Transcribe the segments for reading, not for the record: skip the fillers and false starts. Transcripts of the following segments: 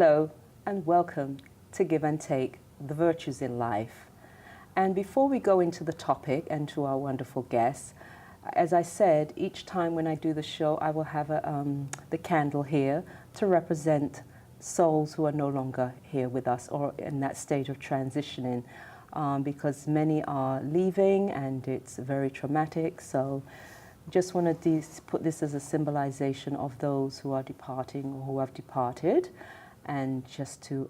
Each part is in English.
Hello and welcome to Give and Take, the Virtues in Life. And before we go into the topic and to our wonderful guests, as I said, each time when I do the show, I will have the candle here to represent souls who are no longer here with us or in that stage of transitioning, because many are leaving and it's very traumatic. So just want to put this as a symbolization of those who are departing or who have departed, and just to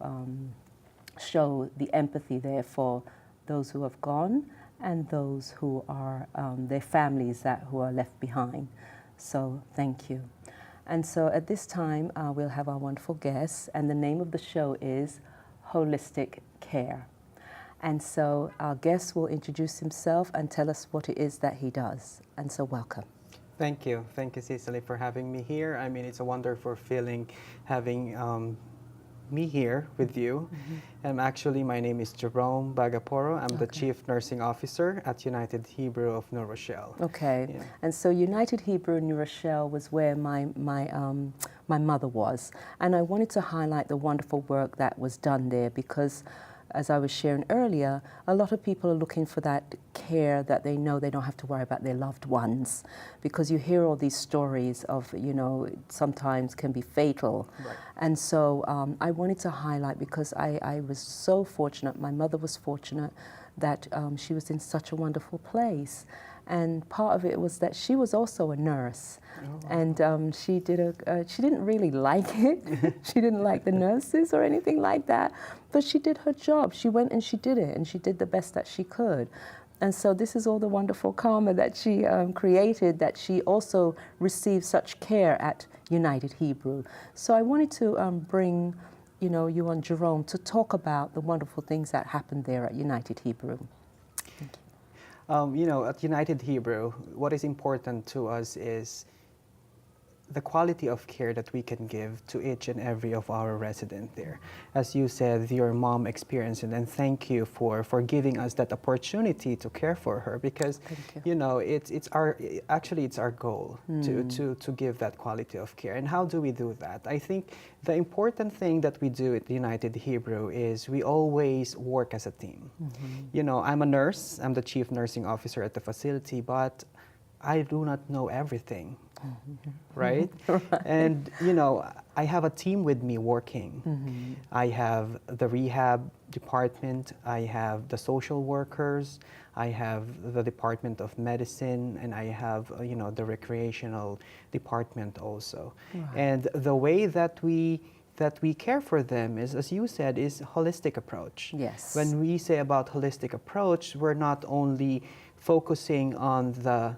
show the empathy there for those who have gone and those who are their families who are left behind. So thank you. And so at this time, we'll have our wonderful guests, and the name of the show is Holistic Care. And so our guest will introduce himself and tell us what it is that he does. And so welcome. Thank you, Cecily, for having me here. I mean, it's a wonderful feeling having me here with you. My name is Jerome Bagaporo. I'm the Chief Nursing Officer at United Hebrew of New Rochelle. Okay, yeah. And so United Hebrew in New Rochelle was where my mother was. And I wanted to highlight the wonderful work that was done there because, as I was sharing earlier, a lot of people are looking for that care that they know they don't have to worry about their loved ones, because you hear all these stories of, sometimes can be fatal. Right. And so I wanted to highlight, because I was so fortunate, my mother was fortunate that she was in such a wonderful place. And part of it was that she was also a nurse. Oh. And she didn't really like it. She didn't like the nurses or anything like that, but she did her job. She went and she did it, and she did the best that she could. And so this is all the wonderful karma that she created, that she also received such care at United Hebrew. So I wanted to bring you and Jerome to talk about the wonderful things that happened there at United Hebrew. Thank you. At United Hebrew, what is important to us is the quality of care that we can give to each and every of our residents there. As you said, your mom experienced it, and thank you for giving us that opportunity to care for her, because it's our goal to give that quality of care. And how do we do that? I think the important thing that we do at United Hebrew is we always work as a team. I'm a nurse, I'm the Chief Nursing Officer at the facility, but I do not know everything. Right? And, I have a team with me working. I have the rehab department, I have the social workers, I have the Department of Medicine, and I have, the recreational department also. Right. And the way that we care for them is, as you said, is holistic approach. Yes. When we say about holistic approach, we're not only focusing on the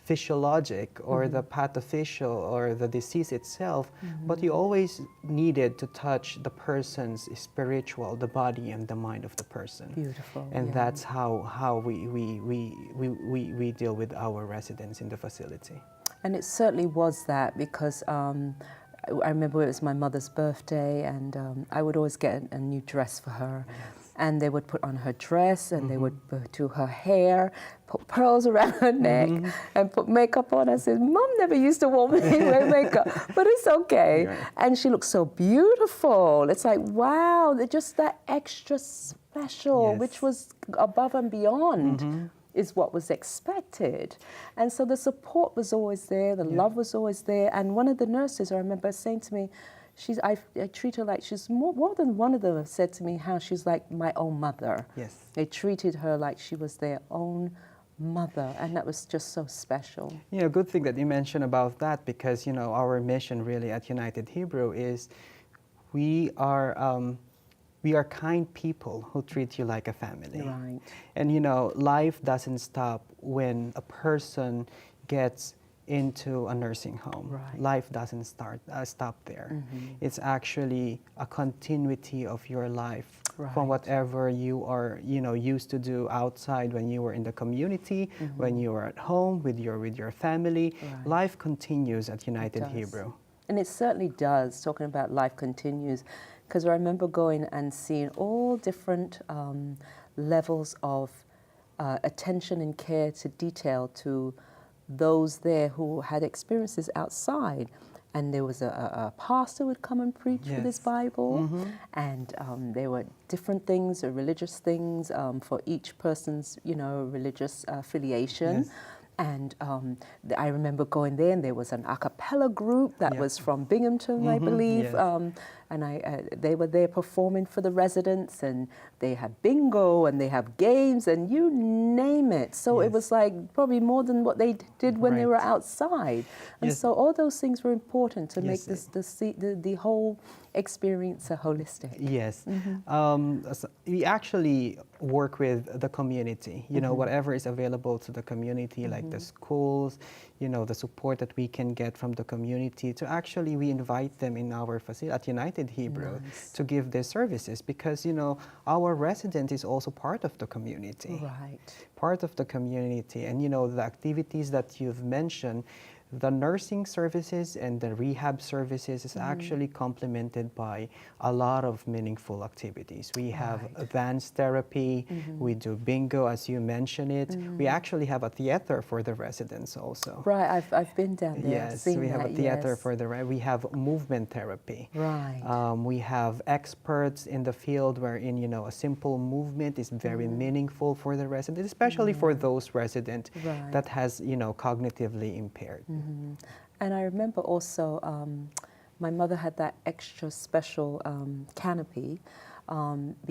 physiologic or the pathophysical or the disease itself, but you always needed to touch the person's spiritual, the body and the mind of the person. Beautiful. And that's how we deal with our residents in the facility. And it certainly was that, because I remember it was my mother's birthday, and I would always get a new dress for her. Yes. And they would put on her dress, and they would do her hair, put pearls around her neck, and put makeup on. I said, Mom never used to wear makeup, but it's okay. Yeah. And she looked so beautiful. It's like, wow, they're just that extra special, which was above and beyond. Is what was expected. And so the support was always there, the love was always there. And one of the nurses, I remember, saying to me, I treat her like she's more than one of them have said to me how she's like my own mother. Yes. They treated her like she was their own mother, and that was just so special. Good thing that you mentioned about that, because, our mission really at United Hebrew is we are kind people who treat you like a family. Right. And life doesn't stop when a person gets into a nursing home. Right. Life doesn't stop there. It's actually a continuity of your life. Right. From whatever you are, used to do outside when you were in the community, when you were at home with your family. Right. Life continues at United Hebrew. And it certainly does, talking about life continues, because I remember going and seeing all different levels of attention and care to detail to those there who had experiences outside. and there was a pastor would come and preach with his Yes. Bible, and there were different things, religious things for each person's, religious affiliation. Yes. And I remember going there, and there was an a cappella group that Yeah. was from Binghamton, I believe. yes. And they were there performing for the residents, and they had bingo, and they have games, and you name it. So it Yes. was like probably more than what they did when they were Right. outside. And Yes. so all those things were important to make Yes, the whole experience holistic. Yes. We actually work with the community, whatever is available to the community, like the schools, the support that we can get from the community to actually, we invite them in our facility at United Hebrew Nice. to give their services because, our resident is also part of the community. Right. Part of the community. And, the activities that you've mentioned, the nursing services and the rehab services is actually complemented by a lot of meaningful activities. We have Right. advanced therapy, we do bingo as you mentioned it. We actually have a theater for the residents also. Right, I've been down there. I've Yes, seen we have a that, theater yes. for we have movement therapy. Right. We have experts in the field wherein, a simple movement is very meaningful for the resident, especially for those residents Right. that has, cognitively impaired. And I remember also my mother had that extra special canopy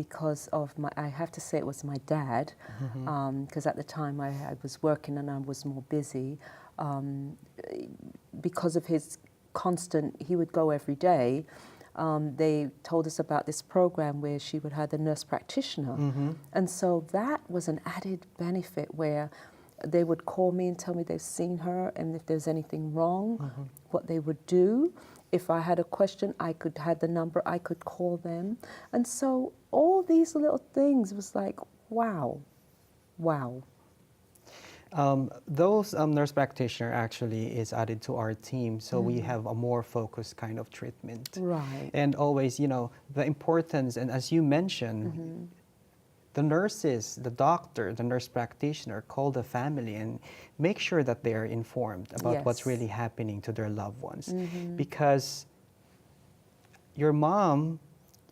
because of I have to say it was my dad, because at the time I was working and I was more busy. Because of his he would go every day. They told us about this program where she would have the nurse practitioner. And so that was an added benefit where they would call me and tell me they've seen her and if there's anything wrong, what they would do. If I had a question, I could have the number, I could call them. And so all these little things was like, wow, wow. Those nurse practitioner actually is added to our team, so we have a more focused kind of treatment. Right. And always, the importance, and as you mentioned, the nurses, the doctor, the nurse practitioner call the family and make sure that they are informed about what's Yes. really happening to their loved ones. Because your mom,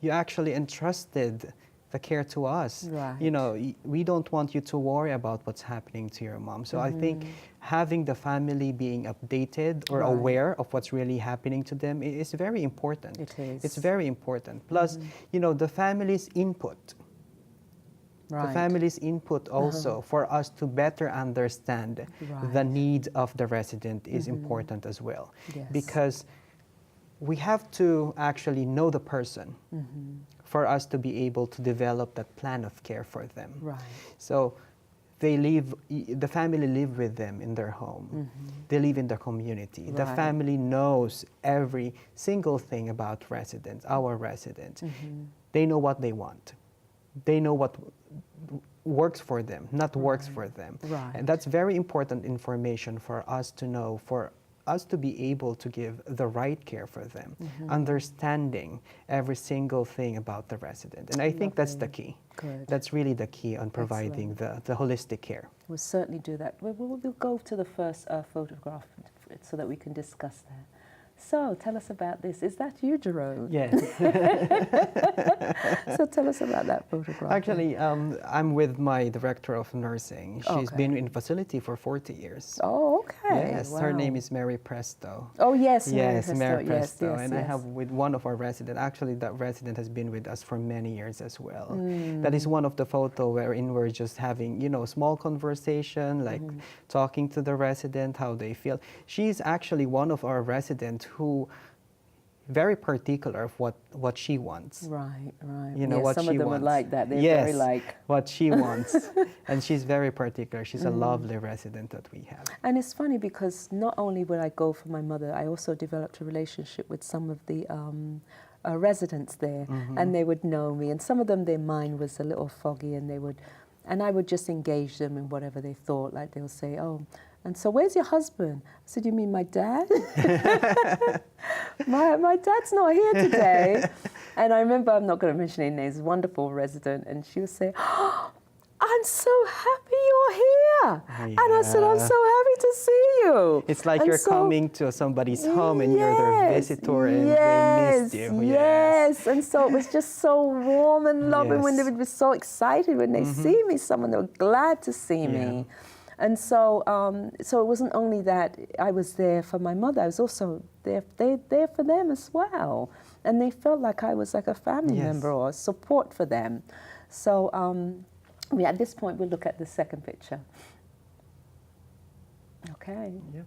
you actually entrusted the care to us. Right. We don't want you to worry about what's happening to your mom. So I think having the family being updated or Right. aware of what's really happening to them is very important. It is. It's very important. Plus, the family's input. Right. The family's input also for us to better understand Right. the need of the resident is important as well. Yes. Because we have to actually know the person for us to be able to develop that plan of care for them. Right. So the family live with them in their home. They live in the community. The Right. family knows every single thing about residents, our residents. They know what they want. They know what works for them, not works for them. Right. And that's very important information for us to know, for us to be able to give the right care for them, understanding every single thing about the resident. And I think that's the key. Good. That's really the key on providing the holistic care. We'll certainly do that. We'll go to the first photograph so that we can discuss that. So tell us about this. Is that you, Jerome? Yes. So tell us about that photograph. Actually, I'm with my director of nursing. She's Okay. been in facility for 40 years. Oh, okay. Yes, her Wow. name is Mary Presto. Oh, yes. Yes, Mary Yes, Presto. yes, And I yes. have with one of our residents, actually that resident has been with us for many years as well. Mm. That is one of the photo wherein we're just having, small conversation, like talking to the resident, how they feel. She's actually one of our residents who very particular of what she wants. Right, right. What some she of them wants. are like that. They're yes, very like. what she wants. And she's very particular. She's a lovely resident that we have. And it's funny because not only would I go for my mother, I also developed a relationship with some of the residents there, and they would know me. And some of them, their mind was a little foggy, and I would just engage them in whatever they thought. Like they'll say, "Oh, and so where's your husband?" I said, "You mean my dad?" my dad's not here today. And I remember, I'm not going to mention any names, wonderful resident, and she would say, "Oh, I'm so happy you're here." And I said, "I'm so happy to see you. It's like And you're so- coming to somebody's home and you're their Yes, visitor and they missed you. Yes, and so it was just so warm and loving when they Yes. would be so excited when they see me, someone, they were glad to see me. And so, so it wasn't only that I was there for my mother, I was also there for them as well. And they felt like I was like a family Yes. member or support for them. So at this point, we'll look at the second picture. Okay. Yeah.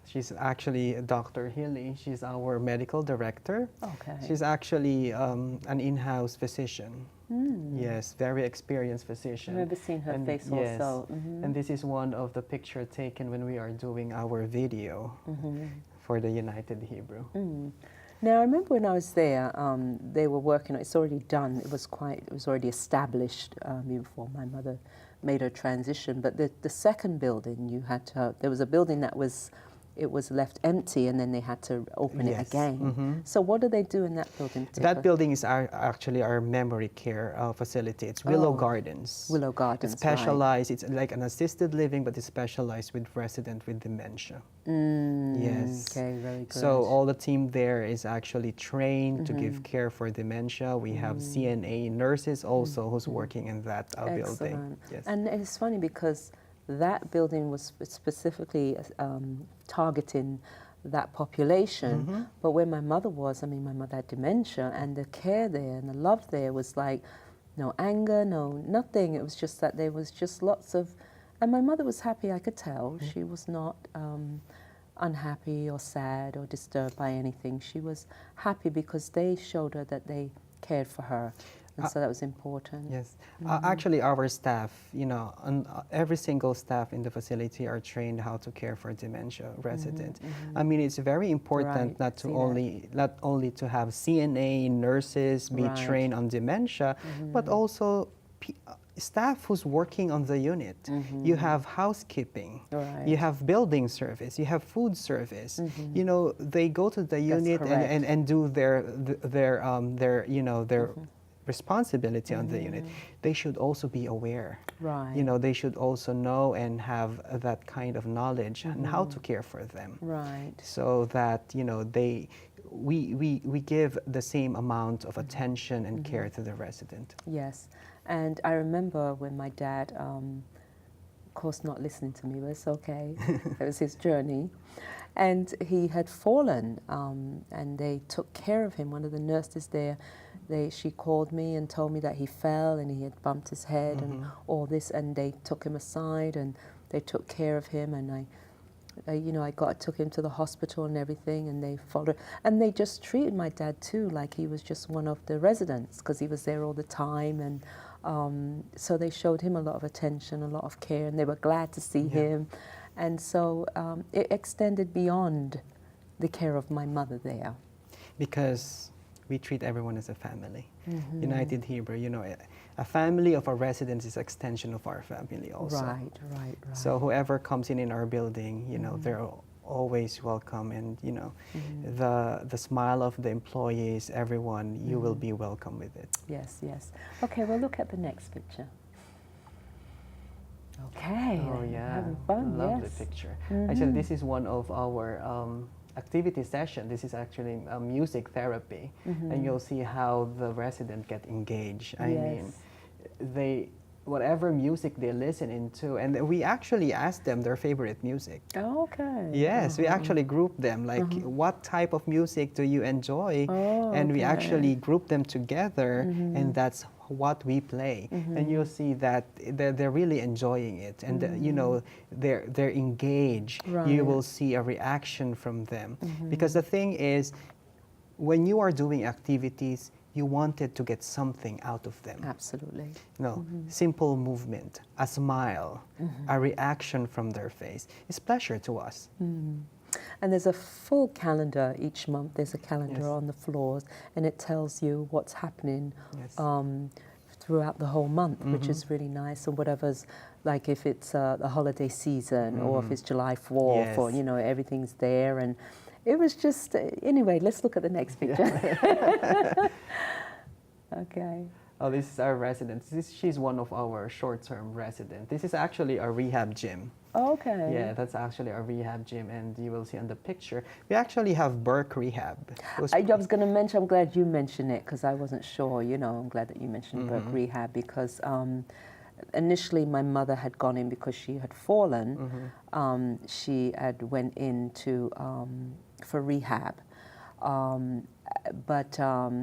She's actually Dr. Healy. She's our medical director. Okay. She's actually an in-house physician. Yes, very experienced I physician. remember seeing her And face yes, also. Mhm. And this is one of the picture taken when we are doing our video for the United Hebrew. Now, I remember when I was there, they were working, it's already done, it was already established before my mother made her transition. But the second building, there was a building that was left empty and then they had to open it Yes. again. So what do they do in that building? That building is actually our memory care facility. It's Willow Oh, Gardens. Willow Gardens, It's specialized, it's like an assisted living, but it's specialized with resident with dementia. Yes. Okay, very good. So all the team there is actually trained to give care for dementia. We have CNA nurses also who's working in that building. Excellent. Yes. And it's funny because that building was specifically targeting that population. But where my mother was, I mean, my mother had dementia, and the care there and the love there was like no anger, no nothing. It was just that there was just lots of, and my mother was happy, I could tell. She was not unhappy or sad or disturbed by anything. She was happy because they showed her that they cared for her. And so that was important. Yes. Actually, our staff, every single staff in the facility are trained how to care for dementia residents. I mean, it's very important Right, not only to have CNA nurses be Right. trained on dementia, but also staff who's working on the unit. You have housekeeping, Right. you have building service, you have food service. They go to the unit correct. and do their responsibility on the unit. They should also be aware. Right. They should also know and have that kind of knowledge on how to care for them. Right. So that we give the same amount of attention and care to the resident. Yes. And I remember when my dad, of course not listening to me, but it's okay. It was his journey. And he had fallen, and they took care of him. One of the nurses there, she called me and told me that he fell and he had bumped his head and all this, and they took him aside and they took care of him, and I took him to the hospital and everything, and they followed, and they just treated my dad too like he was just one of the residents because he was there all the time, and so they showed him a lot of attention, a lot of care, and they were glad to see him, and so it extended beyond the care of my mother there. Because we treat everyone as a family. United Hebrew, a family of our residents is an extension of our family also. Right. So whoever comes in our building, they're always welcome, and the smile of the employees, everyone, you will be welcome with it. Yes. Okay, well, look at the next picture. Okay. Oh yeah, Having fun, lovely yes. picture. Actually, this is one of our activity session. This is actually music therapy, and you'll see how the resident get engaged. I mean, whatever music they listen into, and we actually ask them their favorite music. Okay. Yes, we actually group them, like what type of music do you enjoy? And we actually group them together, and that's what we play. And you'll see that they're really enjoying it, and they're engaged. Right. You will see a reaction from them. Because the thing is, when you are doing activities, you wanted to get something out of them. Absolutely. No, simple movement, a smile, a reaction from their face is pleasure to us. And there's a full calendar each month. There's a calendar Yes. on the floors, and it tells you what's happening Yes. throughout the whole month, which is really nice. And whatever's, like if it's the holiday season or if it's July 4th, or, Yes. everything's there. And it was just, anyway, let's look at the next picture. Okay. Oh, this is our resident. She's one of our short-term residents. This is actually our rehab gym. Okay. Yeah, that's actually our rehab gym, and you will see on the picture, we actually have Burke Rehab. I was going to mention, I'm glad you mentioned it because I wasn't sure, you know, I'm glad that you mentioned Burke Rehab because initially my mother had gone in because she had fallen. She had went into for rehab.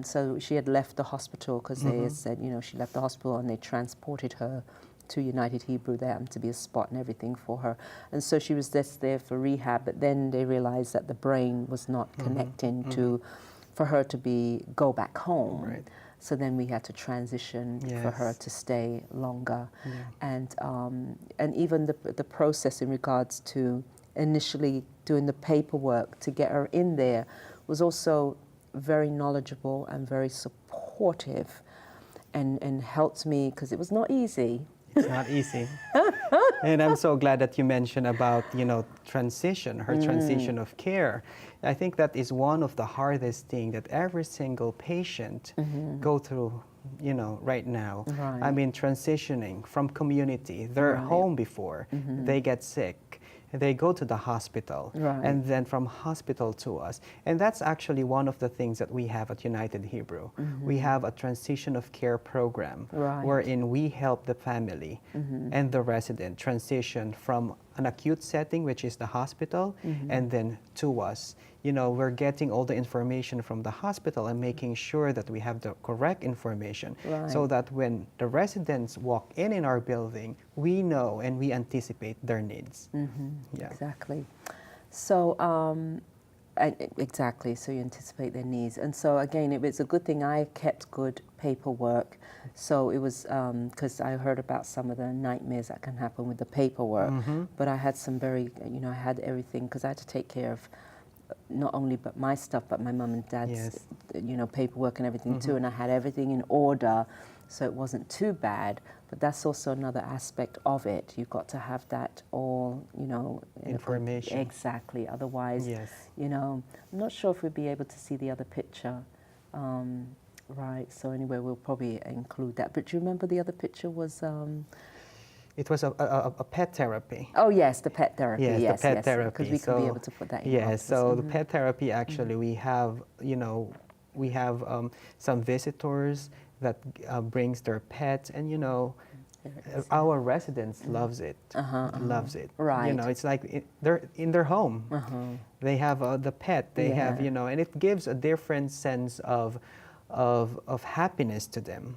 So she had left the hospital because they had said, you know, she left the hospital and they transported her to United Hebrew. There happened to be a spot and everything for her. And so she was just there for rehab, but then they realized that the brain was not connecting for her to go back home. Right. So then we had to transition for her to stay longer. And even the process in regards to initially doing the paperwork to get her in there was also very knowledgeable and very supportive and helped me because it was not easy. It's not easy. And I'm so glad that you mentioned about, you know, transition, her transition of care. I think that is one of the hardest things that every single patient go through, you know, right now. Right. I mean, transitioning from community, they're home before, they get sick. They go to the hospital, and then from hospital to us. And that's actually one of the things that we have at United Hebrew. We have a transition of care program wherein we help the family and the resident transition from an acute setting, which is the hospital, and then to us. You know, we're getting all the information from the hospital and making sure that we have the correct information so that when the residents walk in our building, we know and we anticipate their needs. Yeah. Exactly. So, exactly, so you anticipate their needs. And so, again, it was a good thing I kept good paperwork. So it was, because I heard about some of the nightmares that can happen with the paperwork, but I had some very, you know, I had everything, because I had to take care of not only but my stuff, but my mum and dad's, you know, paperwork and everything too, and I had everything in order, so it wasn't too bad. But that's also another aspect of it. You've got to have that all, you know, information. Exactly. Otherwise, you know, I'm not sure if we'll be able to see the other picture. Right. So anyway, we'll probably include that. But do you remember the other picture was? It was a pet therapy. Oh yes, the pet therapy. Yes, the pet therapy. Because we can be able to put that in. Yes. So the pet therapy, actually, we have, you know, we have some visitors that brings their pets, and you know, our residents loves it. Loves it. Right. You know, it's like they're in their home. They have the pet. They have, you know, and it gives a different sense of happiness to them.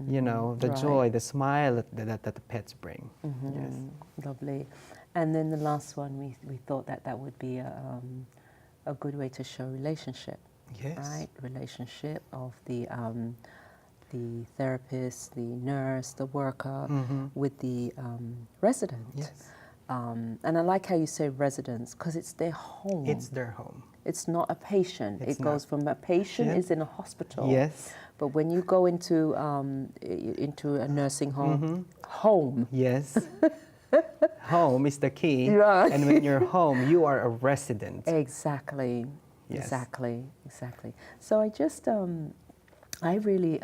You know, the joy, the smile that the pets bring. Yes. Lovely. And then the last one, we thought that would be a good way to show relationship. Yes. Right. Relationship of the therapist, the nurse, the worker with the resident. Yes. And I like how you say residents, because it's their home. It's their home. It's not a patient. It goes from a patient is in a hospital. Yes. But when you go into a nursing home, home. Yes. Home is the key. Right. And when you're home, you are a resident. Exactly. Yes. Exactly. Exactly. So I just, I really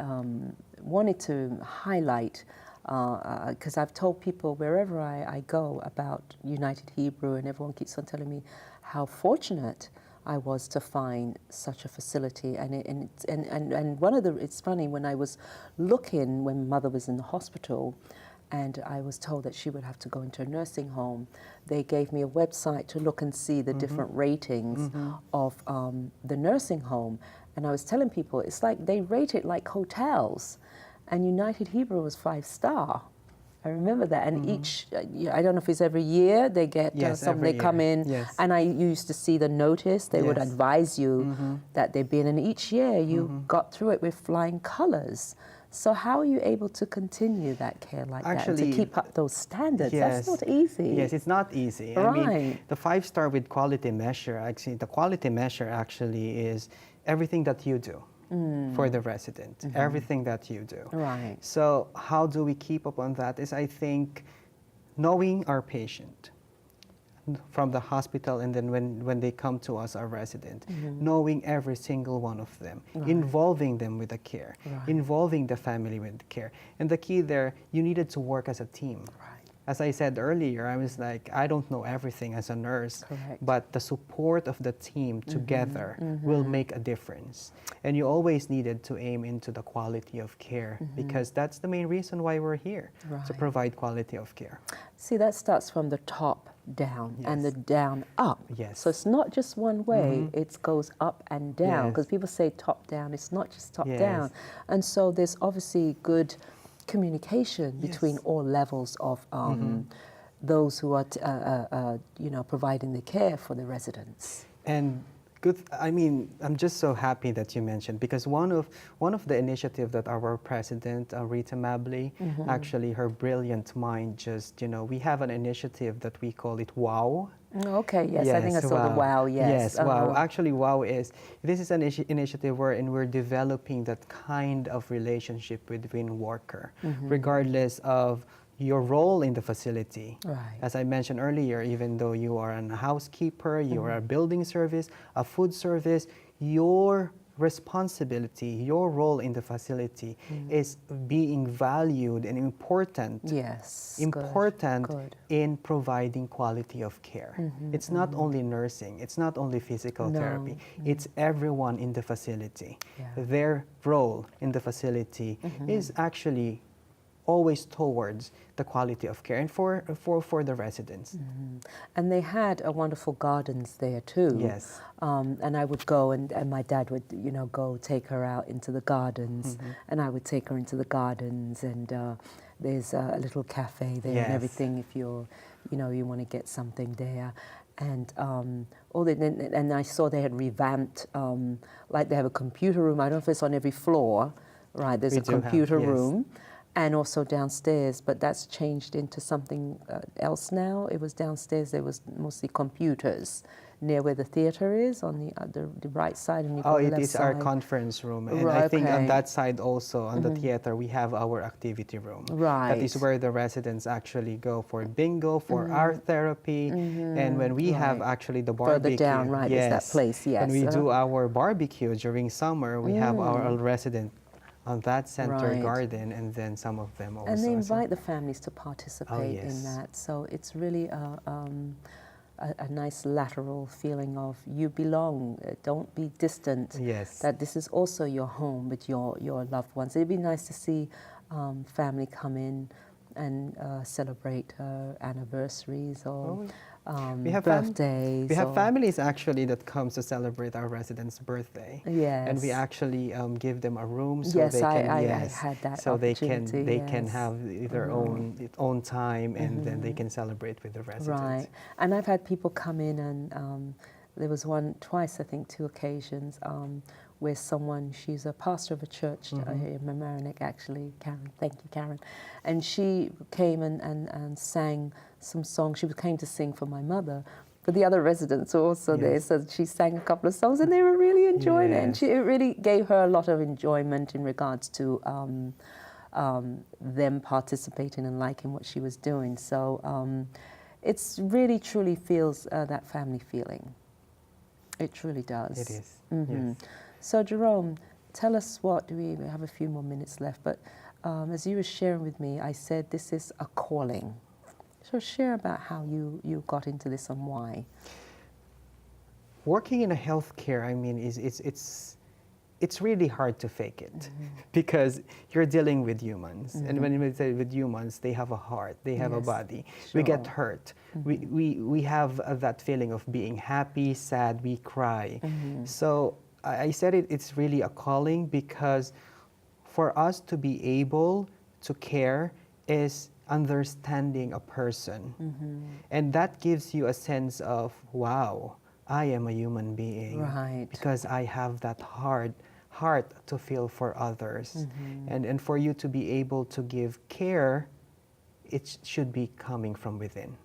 wanted to highlight, because I've told people wherever I go about United Hebrew, and everyone keeps on telling me how fortunate I was to find such a facility. And one of the, it's funny, when I was looking, when Mother was in the hospital, and I was told that she would have to go into a nursing home, they gave me a website to look and see the different ratings of the nursing home. And I was telling people, it's like they rate it like hotels. And United Hebrew was 5-star. I remember that. And each, I don't know if it's every year, they get they come in. And I used to see the notice. They would advise you that they've been. And each year you got through it with flying colors. So how are you able to continue that care like that, and to keep up those standards? That's not easy. Yes, it's not easy. Right. I mean, the 5-star with quality measure, actually, the quality measure actually is everything that you do for the resident, everything that you do. Right. So how do we keep up on that is, I think, knowing our patient, from the hospital, and then when they come to us, our resident, knowing every single one of them, involving them with the care, involving the family with the care. And the key there, you needed to work as a team. As I said earlier, I was like, I don't know everything as a nurse, but the support of the team together will make a difference. And you always needed to aim into the quality of care, because that's the main reason why we're here, to provide quality of care. See, that starts from the top down and the down up. Yes. So it's not just one way, it goes up and down, because people say top down, it's not just top down. And so there's obviously good communication between all levels of those who are, providing the care for the residents. And I'm just so happy that you mentioned, because one of the initiatives that our president, Rita Mabley, actually her brilliant mind just, we have an initiative that we call it WOW. Okay, yes, I think I saw the WOW, yes. Yes, WOW. Actually, WOW this is an initiative wherein we're developing that kind of relationship between worker, regardless of your role in the facility. As I mentioned earlier, even though you are a housekeeper, you are a building service, a food service, your responsibility, your role in the facility is being valued and important. Yes. Important in providing quality of care. It's not only nursing, it's not only physical therapy, it's everyone in the facility. Their role in the facility is actually always towards the quality of care and for the residents. And they had a wonderful gardens there too. Yes. And I would go and my dad would, go take her out into the gardens, and I would take her into the gardens, and there's a little cafe there and everything if you're, you want to get something there. And and I saw they had revamped, like they have a computer room. I don't know if it's on every floor, right? There's a computer room. And also downstairs, but that's changed into something else now. It was downstairs, there was mostly computers near where the theater is, on the right side, and it is our conference room. And I think on that side also, on the theater, we have our activity room. That is where the residents actually go for bingo, for art therapy, and when we have actually the barbecue. Further down, is that place, yes. When we do our barbecue during summer, we have our resident on that center garden, and then some of them also. And they invite the families to participate in that. So it's really a nice lateral feeling of you belong, don't be distant. Yes. That this is also your home with your loved ones. It'd be nice to see family come in and celebrate anniversaries or birthdays. We have families actually that comes to celebrate our residents' birthday. Yes. And we actually give them a room so yes, they can I had that so they opportunity, can have their own time, and then they can celebrate with the residents. Right. And I've had people come in, and there was twice, I think, 2 occasions where she's a pastor of a church here in Mamaroneck, actually, Karen. Thank you, Karen. And she came and sang some songs. She came to sing for my mother, but the other residents were also there, so she sang a couple of songs, and they were really enjoying it. And it really gave her a lot of enjoyment in regards to them participating and liking what she was doing. So it's really, truly feels that family feeling. It truly does. It is. Yes. So Jerome, tell us we have a few more minutes left, but as you were sharing with me, I said this is a calling. So share about how you got into this and why. Working in a healthcare, it's really hard to fake it, because you're dealing with humans, and when we say with humans, they have a heart, they have a body. We get hurt. We have that feeling of being happy, sad, we cry. So I said it's really a calling, because for us to be able to care is understanding a person. And that gives you a sense of, wow, I am a human being. Right. Because I have that heart to feel for others. And for you to be able to give care, it should be coming from within.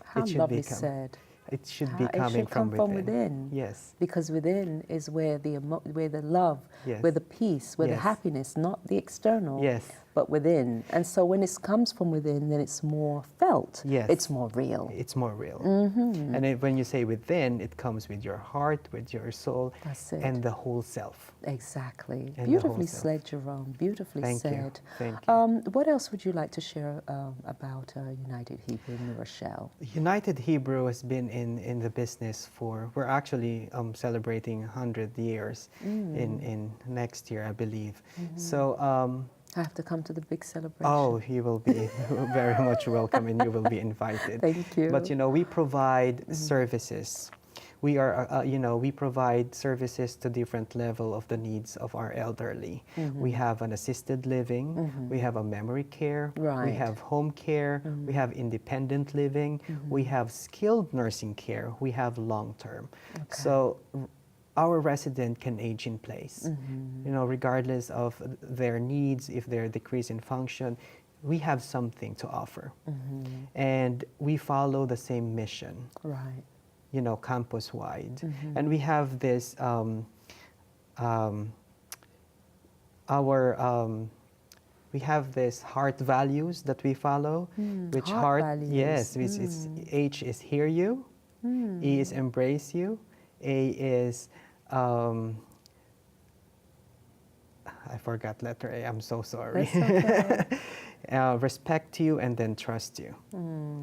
How lovely said. It should be coming from within. Yes. Because within is where the love, where the peace, where the happiness, not the external. Yes. but within. And so when it comes from within, then it's more felt. Yes. It's more real. It's more real. Mm-hmm. And when you say within, it comes with your heart, with your soul, That's it. and the whole self. Exactly. And the Beautifully whole self. said, Jerome. Beautifully Thank you. said. Thank you. What else would you like to share about United Hebrew New Rochelle? United Hebrew has been in the business for, we're actually celebrating 100 years in next year, I believe. So, I have to come to the big celebration. oh, you will be very much welcome and you will be invited. Thank you. But, we provide services. We are, we provide services to different level of the needs of our elderly. We have an assisted living, we have a memory care, we Right. have home care, we have independent living, we have skilled nursing care, we have long term. So our resident can age in place, regardless of their needs, if they're decrease in function, we have something to offer. And we follow the same mission. Right. Campus-wide. And we have this, we have this heart values that we follow, which heart values. yes, which is H is hear you, E is embrace you, A is, I forgot letter A, I'm so sorry. That's okay. Respect you and then trust you.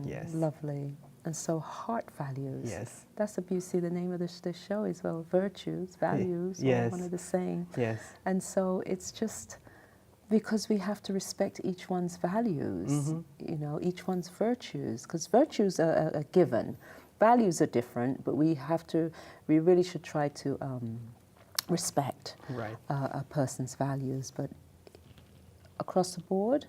Yes. Lovely. And so heart values. Yes. That's you see the name of the show as well. Virtues, values, all Yes. one of the same. Yes. And so it's just because we have to respect each one's values, each one's virtues, because virtues are given. Values are different, but we really should try to respect Right. a person's values. But across the board,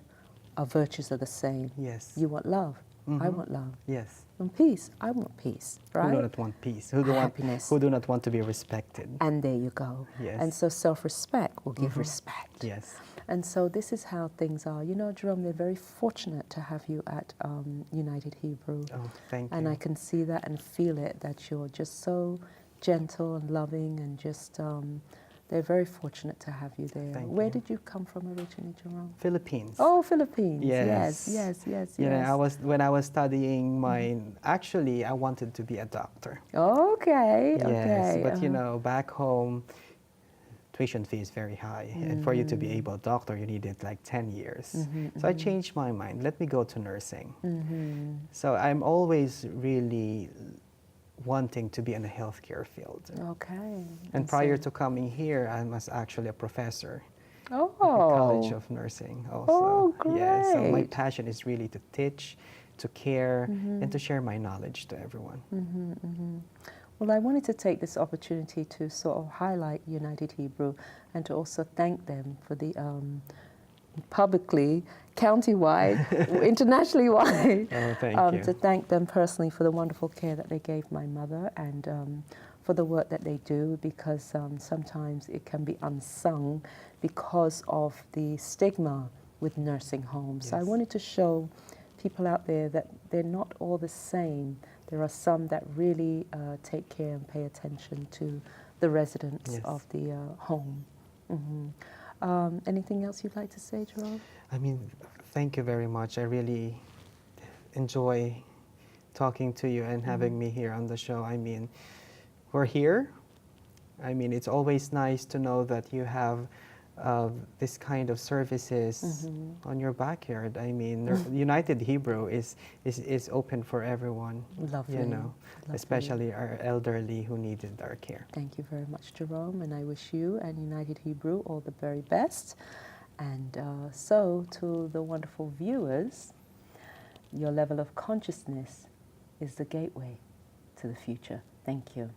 our virtues are the same. Yes. You want love, I want love. Yes. And peace, I want peace, right? Who do not want peace? Who Happiness. who do not want to be respected? And there you go. Yes. And so self-respect will give respect. Yes. And so this is how things are. Jerome, they're very fortunate to have you at United Hebrew. Oh, thank you. And I can see that and feel it, that you're just so gentle and loving and just, they're very fortunate to have you there. Thank Where you. did you come from originally, Jerome? Philippines. Oh, Philippines. Yes. Yes. When I was studying mine, actually, I wanted to be a doctor. Okay. Yes, but back home, tuition fee is very high. And for you to be able a doctor, you needed like 10 years. So I changed my mind. Let me go to nursing. So I'm always really wanting to be in the healthcare field. Okay. And prior to coming here, I was actually a professor Oh. at the College of Nursing also. Oh, Yes, so my great. passion is really to teach, to care, and to share my knowledge to everyone. Well, I wanted to take this opportunity to sort of highlight United Hebrew and to also thank them for the publicly, county-wide, internationally wide, Oh, thank you. to thank them personally for the wonderful care that they gave my mother and for the work that they do, because sometimes it can be unsung because of the stigma with nursing homes. So I Yes. wanted to show people out there that they're not all the same. There are some that really take care and pay attention to the residents Yes. of the home. Anything else you'd like to say, Jerome? I mean, thank you very much. I really enjoy talking to you and having me here on the show. I mean, we're here. I mean, it's always nice to know that you have this kind of services on your backyard. I mean, United Hebrew is open for everyone. Lovely. Lovely. Especially our elderly who needed our care. Thank you very much, Jerome, and I wish you and United Hebrew all the very best. And so, to the wonderful viewers, your level of consciousness is the gateway to the future. Thank you.